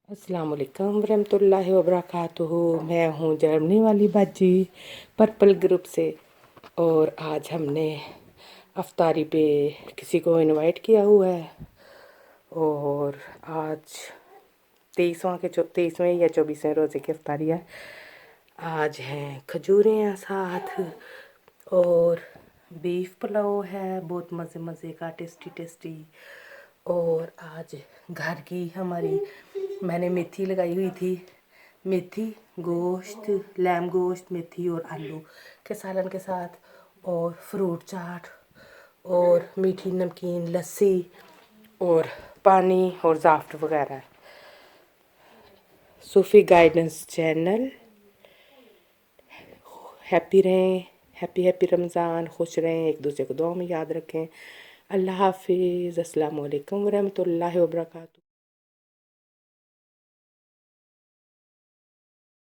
अस्सलाम वालेकुम रहमतुल्लाहि व बरकातुहू। मैं हूँ जर्मनी वाली बाजी पर्पल ग्रुप से। और आज हमने अफ्तारी पे किसी को इनवाइट किया हुआ है। और आज 23वें या 24वें रोज़े की अफ्तारी है। आज हैं खजूरें साथ और बीफ पुलाव है, बहुत मज़े मज़े का, टेस्टी टेस्टी। और आज घर की हमारी मैंने मेथी लगाई हुई थी, मेथी गोश्त, लैम गोश्त, मेथी और आलू के सालन के साथ, और फ्रूट चाट और मीठी नमकीन लस्सी और पानी और ज़ाफ़्ट वगैरह। सूफ़ी गाइडेंस चैनल। हैप्पी रहें, हैप्पी हैप्पी रमज़ान, खुश रहें, एक दूसरे को दुआ में याद रखें। अल्लाह हाफिज़। अस्सलाम वालेकुम रहमतुल्लाहि व बरकातुहू।